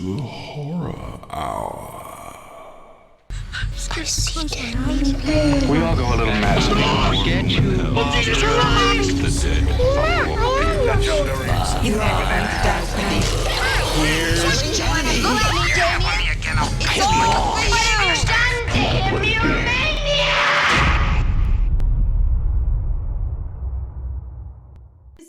Horror Hour. We all go a little mad sometimes. Get you off the You are on the dark night. Here's Johnny. It's all for you.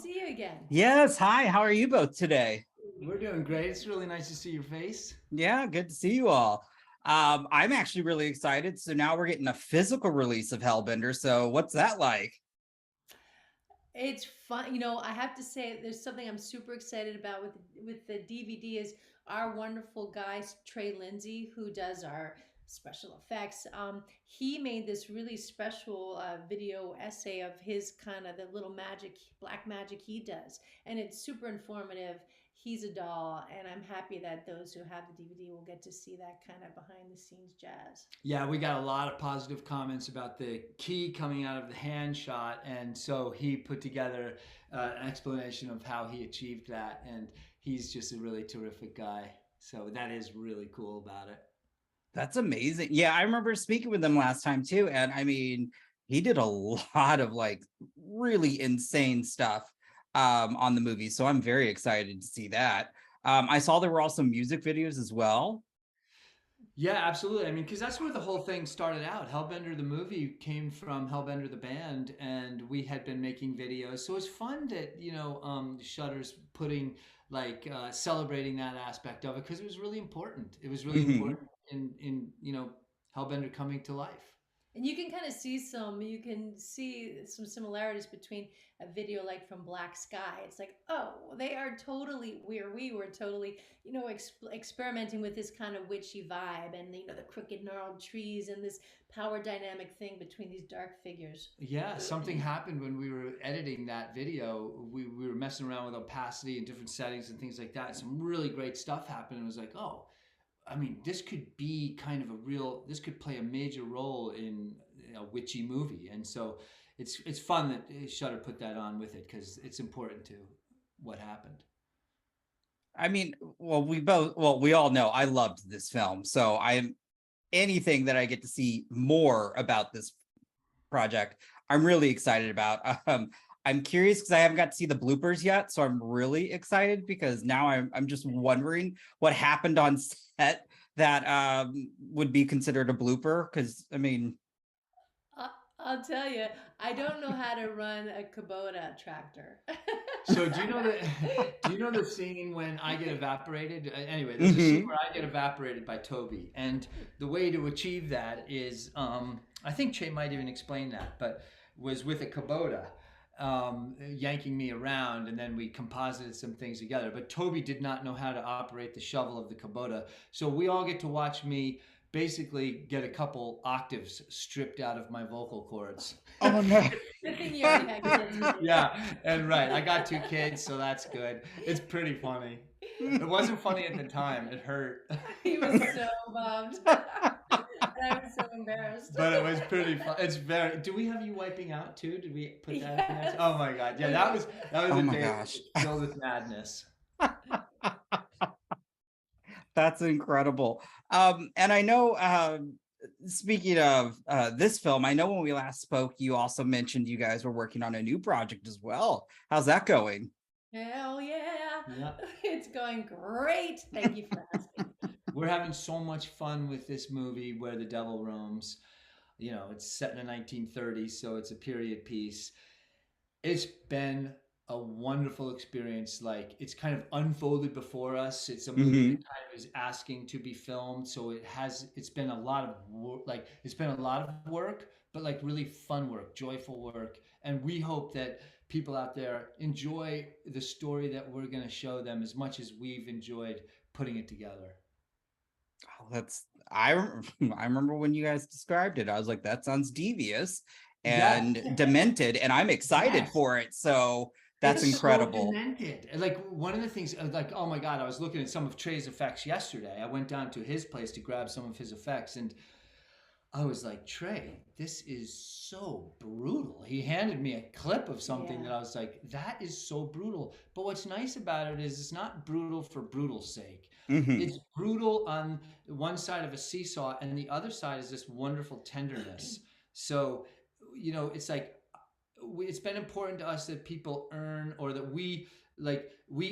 See you again. Yes. Hi. How are you both today? We're doing great. It's really nice to see your face. Yeah. Good to see you all. I'm actually really excited. So now we're getting a physical release of Hellbender. So what's that like? It's fun. I have to say there's something I'm super excited about with the DVD is our wonderful guy, Trey Lindsay, who does our special effects. He made this really special video essay of his kind of the little black magic he does. And it's super informative. He's a doll, and I'm happy that those who have the DVD will get to see that kind of behind the scenes jazz. Yeah, we got a lot of positive comments about the key coming out of the hand shot, and so he put together an explanation of how he achieved that, and he's just a really terrific guy. So that is really cool about it. That's amazing. Yeah, I remember speaking with him last time too. And I mean, he did a lot of like really insane stuff on the movie. So I'm very excited to see that. I saw there were also music videos as well. Yeah, absolutely. I mean, because that's where the whole thing started out. Hellbender, the movie, came from Hellbender, the band, and we had been making videos. So it's fun that, Shudder's putting, celebrating that aspect of it, because it was really important. It was really important in Hellbender coming to life. And you can kind of see some similarities between a video like from Black Sky. It's like, oh, they are totally where we were totally, experimenting with this kind of witchy vibe and, the crooked gnarled trees and this power dynamic thing between these dark figures. Yeah, something happened when we were editing that video. We were messing around with opacity and different settings and things like that. Some really great stuff happened. And it was like, oh, I mean, this could be kind of this could play a major role in a witchy movie. And so it's fun that Shudder put that on with it, because it's important to what happened. I mean, we all know I loved this film. So anything that I get to see more about this project, I'm really excited about. I'm curious because I haven't got to see the bloopers yet, so I'm really excited because now I'm just wondering what happened on set that would be considered a blooper. Because I mean, I'll tell you, I don't know how to run a Kubota tractor. So do you know the scene when I get evaporated? Anyway, there's a scene where I get evaporated by Tobey, and the way to achieve that is, I think Che might even explain that, but was with a Kubota. Yanking me around, and then we composited some things together. But Tobey did not know how to operate the shovel of the Kubota, so we all get to watch me basically get a couple octaves stripped out of my vocal cords. oh no! Good thing you already had kids. Yeah, and right, I got 2 kids, so that's good. It's pretty funny. It wasn't funny at the time. It hurt. He was so bummed. I was so embarrassed. But it was pretty fun. It's very. Do we have you wiping out too? Did we put that in there? Yes. Oh my god! Yeah, that was Oh a my day gosh. filled with madness. That's incredible. And I know, speaking of this film, I know when we last spoke, you also mentioned you guys were working on a new project as well. How's that going? Hell yeah. Yeah. It's going great. Thank you for asking. We're having so much fun with this movie, Where the Devil Roams. It's set in the 1930s, so it's a period piece. It's been a wonderful experience. Like, it's kind of unfolded before us. It's a movie that kind of is asking to be filmed, so it's been a lot of work. It's been a lot of work, but really fun work, joyful work. And we hope that people out there enjoy the story that we're going to show them as much as we've enjoyed putting it together. Oh, I remember when you guys described it, I was like, that sounds devious and demented, and I'm excited for it. So that's incredible. So demented. One of the things, oh my God, I was looking at some of Trey's effects yesterday. I went down to his place to grab some of his effects, and I was like, Trey, this is so brutal. He handed me a clip of something Yeah. that I was like, that is so brutal. But what's nice about it is it's not brutal for brutal's sake. Hmm. It's brutal on one side of a seesaw, and the other side is this wonderful tenderness. So, it's like it's been important to us that people earn, or that we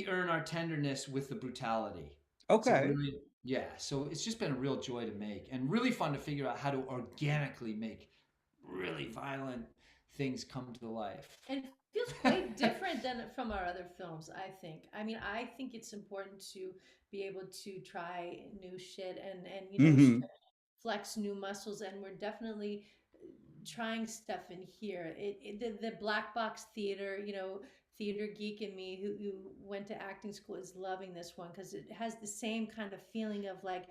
earn our tenderness with the brutality. So Okay. really, yeah. So it's just been a real joy to make, and really fun to figure out how to organically make really violent things come to life. And it feels quite different than from our other films, I think. I mean, I think it's important to be able to try new shit and Hmm. flex new muscles, and we're definitely trying stuff in here. The black box theater, theater geek in me who went to acting school is loving this one because it has the same kind of feeling of like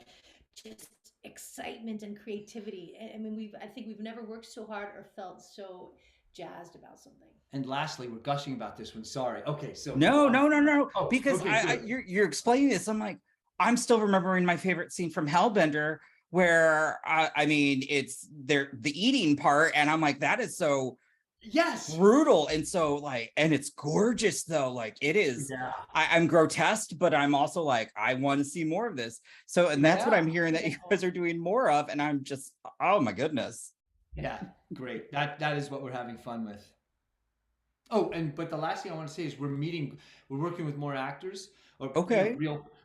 just excitement and creativity. I mean, I think we've never worked so hard or felt so jazzed about something. And lastly, we're gushing about this one. Sorry. Okay, so No, no, no, no. Oh, Because okay, good. you're explaining this. I'm like, I'm still remembering my favorite scene from Hellbender, where I mean, it's the eating part, and I'm like, that is so Yes. brutal, and so like, and it's gorgeous though. Like it is. Yeah. I'm grotesque, but I'm also like, I want to see more of this. So, and that's what Yeah. I'm hearing that you guys are doing more of, and I'm just, oh my goodness. Yeah, great. That is what we're having fun with. Oh, but the last thing I want to say is we're working with more actors, or Okay.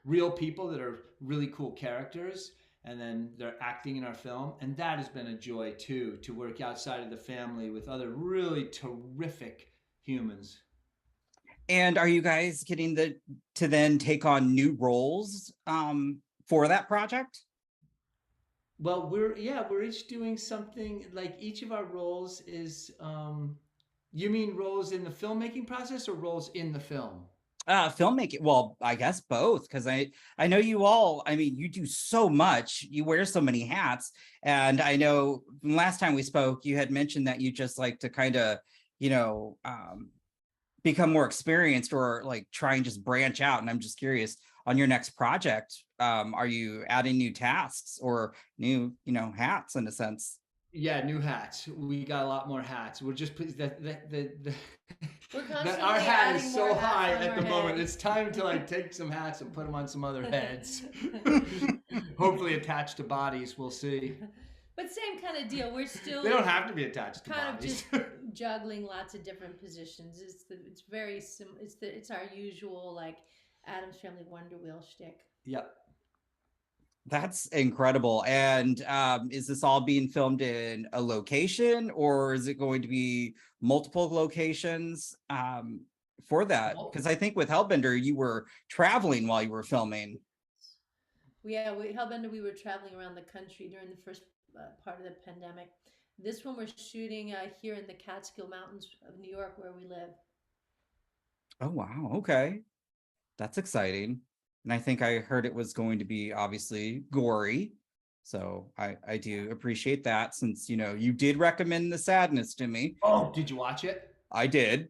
real people that are really cool characters, and then they're acting in our film, and that has been a joy too, to work outside of the family with other really terrific humans. And are you guys getting to then take on new roles for that project? Well, we're each doing something. Like each of our roles is you mean roles in the filmmaking process or roles in the film? Filmmaking. Well, I guess both, because I know you all. I mean, you do so much. You wear so many hats, and I know last time we spoke, you had mentioned that you just like to kind of, you know, become more experienced, or like try and just branch out. And I'm just curious, on your next project, are you adding new tasks or new, hats in a sense? Yeah, new hats. We got a lot more hats. We're just pleased that We're that our constantly hat is adding so more hats high on at our the moment. heads. It's time to like take some hats and put them on some other heads. Hopefully attached to bodies. We'll see. But same kind of deal. We're still They don't have to be attached to kind of bodies. just juggling lots of different positions. It's very it's our usual like Adam's Family Wonder Wheel shtick. Yep. That's incredible. And is this all being filmed in a location, or is it going to be multiple locations for that? Because I think with Hellbender, you were traveling while you were filming. Hellbender, we were traveling around the country during the first part of the pandemic. This one we're shooting here in the Catskill Mountains of New York, where we live. Oh, wow. Okay. That's exciting. And I think I heard it was going to be obviously gory. So I do appreciate that, since, you did recommend The Sadness to me. Oh, did you watch it? I did.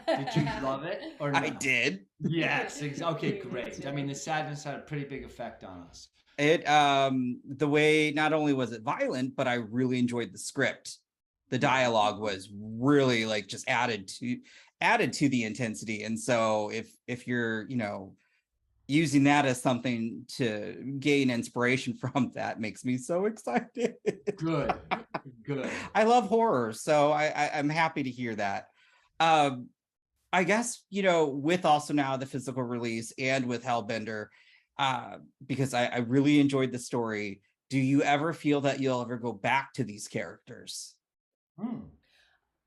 Did you love it or I no? did. Yes. Okay, great. I mean, the sadness had a pretty big effect on us. It the way, not only was it violent, but I really enjoyed the script. The dialogue was really like just added to the intensity. And so if you're, using that as something to gain inspiration from, that makes me so excited. Good. I love horror, so I'm happy to hear that. I guess, with also now the physical release and with Hellbender, because I really enjoyed the story. Do you ever feel that you'll ever go back to these characters?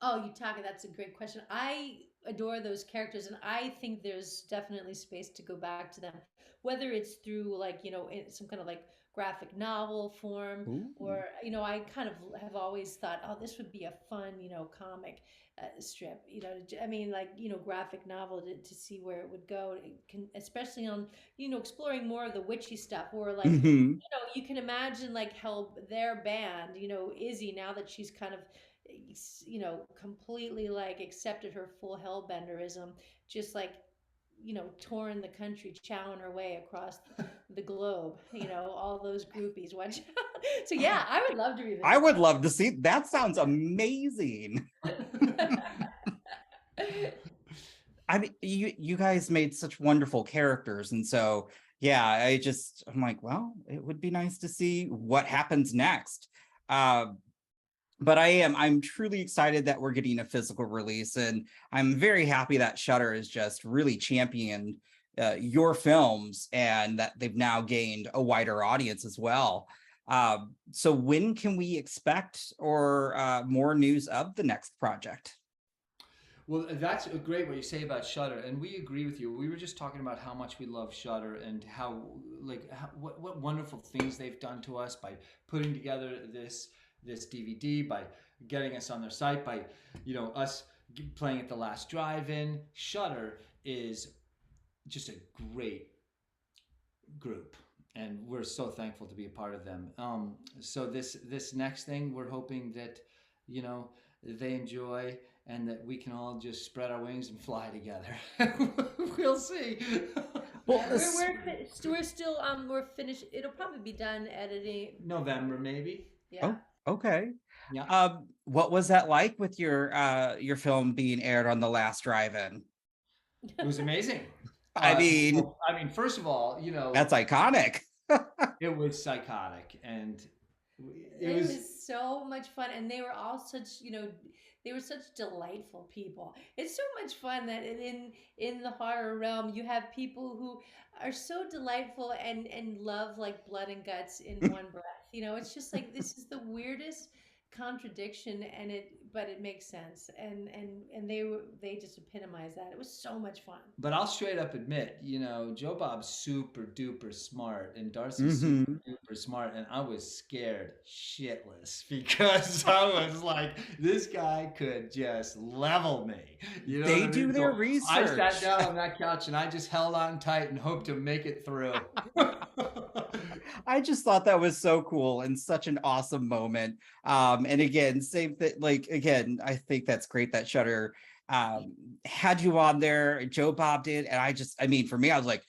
Oh, Yutaka, that's a great question. I adore those characters, and I think there's definitely space to go back to them, whether it's through like in some kind of like graphic novel form, Ooh. or I kind of have always thought, oh, this would be a fun comic strip. I mean, like graphic novel to see where it would go. It can, especially on exploring more of the witchy stuff, or like Mhm. you can imagine like their band, Izzy, now that she's kind of completely like accepted her full hellbenderism, just like touring the country, chowing her way across the globe. All those groupies. Watch out. So yeah, I would love to revisit. I would love to see. That sounds amazing. I mean, you guys made such wonderful characters, and so yeah, I'm like, well, it would be nice to see what happens next. But I'm truly excited that we're getting a physical release, and I'm very happy that Shudder has just really championed your films, and that they've now gained a wider audience as well. So when can we expect or more news of the next project? Well, that's great what you say about Shudder, and we agree with you. We were just talking about how much we love Shudder and what wonderful things they've done to us by putting together this DVD, by getting us on their site, by us playing at the last drive-in. Shudder is just a great group, and we're so thankful to be a part of them. So this next thing, we're hoping that they enjoy, and that we can all just spread our wings and fly together. We'll see. Well, we're still we're finished. It'll probably be done editing November, maybe. Yeah. Oh, okay. Yeah. What was that like with your film being aired on the last drive-in? It was amazing. I mean, first of all, that's iconic. It was psychotic, and it was so much fun, and they were all such, they were such delightful people. It's so much fun that in the horror realm, you have people who are so delightful and love like blood and guts in one breath. It's just like, this is the weirdest contradiction, but it makes sense, and they just epitomize that. It was so much fun. But I'll straight up admit, Joe Bob's super duper smart, and Darcy's super duper smart, and I was scared shitless because I was like, this guy could just level me. They do their research. I sat down on that couch and I just held on tight and hoped to make it through. I just thought that was so cool and such an awesome moment. And again, same thing. Like, again, I think that's great that Shudder had you on there. Joe Bob did, and for me, I was like,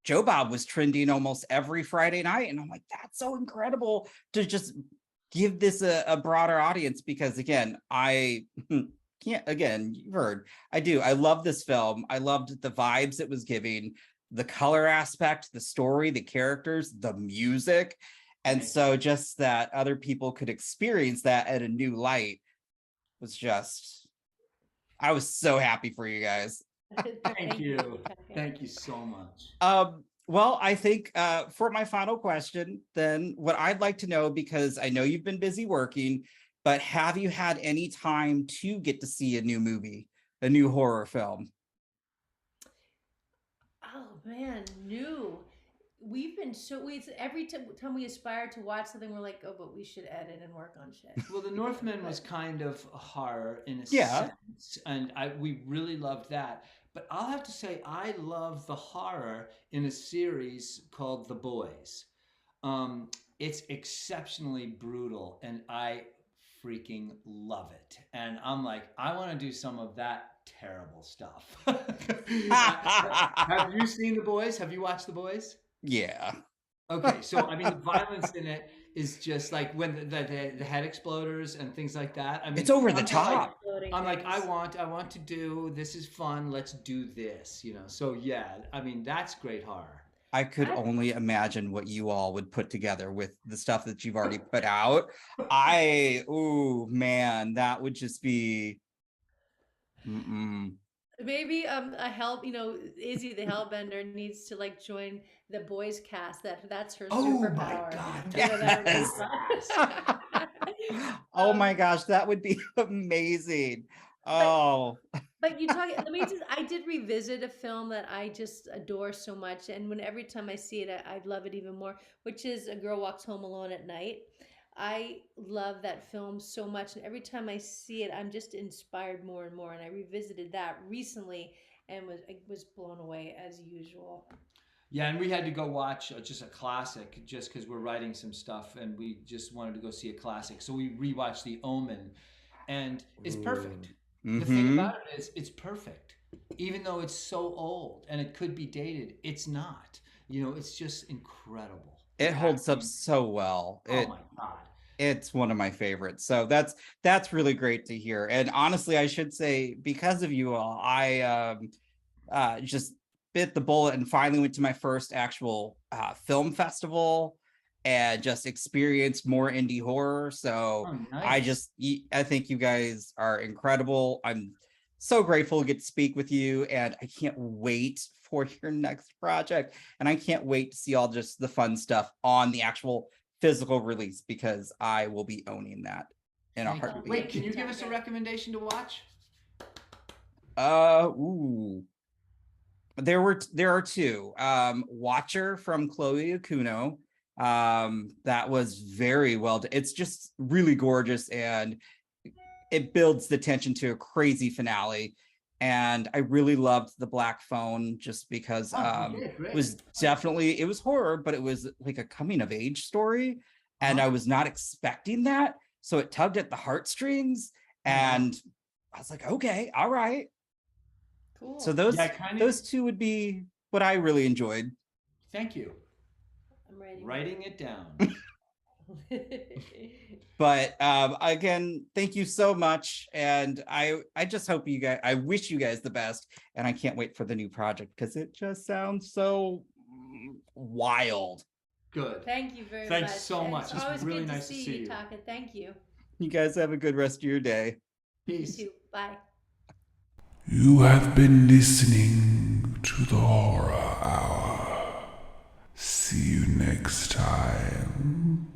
Joe Bob was trending almost every Friday night, and I'm like, that's so incredible to just give this a broader audience, because again, I can't. Again, you've heard, I love this film. I loved the vibes it was giving, the color aspect, the story, the characters, the music. And so just that other people could experience that at a new light was just, I was so happy for you guys. Thank you. Thank you so much. Well, I think for my final question, then what I'd like to know, because I know you've been busy working, but have you had any time to get to see a new movie, a new horror film? Oh man, new. Every time we aspire to watch something, we're like, oh, but we should edit and work on shit. Well, The Northman was kind of a horror in a sense, and we really loved that. But I'll have to say, I love the horror in a series called The Boys. It's exceptionally brutal, and I freaking love it. And I'm like, I want to do some of that terrible stuff. Have you seen The Boys? Have you watched The Boys? Yeah. Okay, so the violence in it is just like when the head exploders and things like that. It's over the top. I'm like, I want to do, this is fun, let's do this, So yeah, that's great horror. I could only imagine what you all would put together with the stuff that you've already put out. Oh man, that would just be. Maybe Izzy the Hellbender needs to like join the Boys cast. That's her superpower. My God, yes. Oh my gosh, that would be amazing. Oh. But I did revisit a film that I just adore so much, and every time I see it, I love it even more, which is A Girl Walks Home Alone at Night. I love that film so much, and every time I see it, I'm just inspired more and more. And I revisited that recently and was blown away as usual. Yeah, and we had to go watch just a classic just because we're writing some stuff, and we just wanted to go see a classic. So we rewatched The Omen, and it's perfect. The thing about it is, it's perfect. even though it's so old and it could be dated, it's not. You know, it's just incredible. It The holds up acting- so well. Oh my god. It's one of my favorites. So that's really great to hear. And honestly, I should say, because of you all, I just bit the bullet and finally went to my first actual film festival and just experienced more indie horror. So Oh, I nice. I think you guys are incredible. I'm so grateful to get to speak with you, and I can't wait for your next project. And I can't wait to see all just the fun stuff on the actual physical release, because I will be owning that in a Thank you. heartbeat. Wait, can you give us a recommendation to watch? Ooh. There are two. Watcher from Chloe Okuno. That was very well done. It's just really gorgeous, and it builds the tension to a crazy finale. And I really loved The Black Phone, just because Okay, it great. was definitely, it was horror, but it was like a coming of age story. And I was not expecting that. So it tugged at the heartstrings, and I was like, okay, all right. Cool. So those Yeah, kind of. those two would be what I really enjoyed. Thank you. I'm ready. Writing it down. But again, thank you so much, and I just hope you guys, I wish you guys the best, and I can't wait for the new project because it just sounds so wild. Good. Thank you very Thanks much. so And much. It's always really good nice to to see see you, you. Taka. Thank you. You guys have a good rest of your day. Peace. You too. Bye. You have been listening to the Horror Hour. See you next time.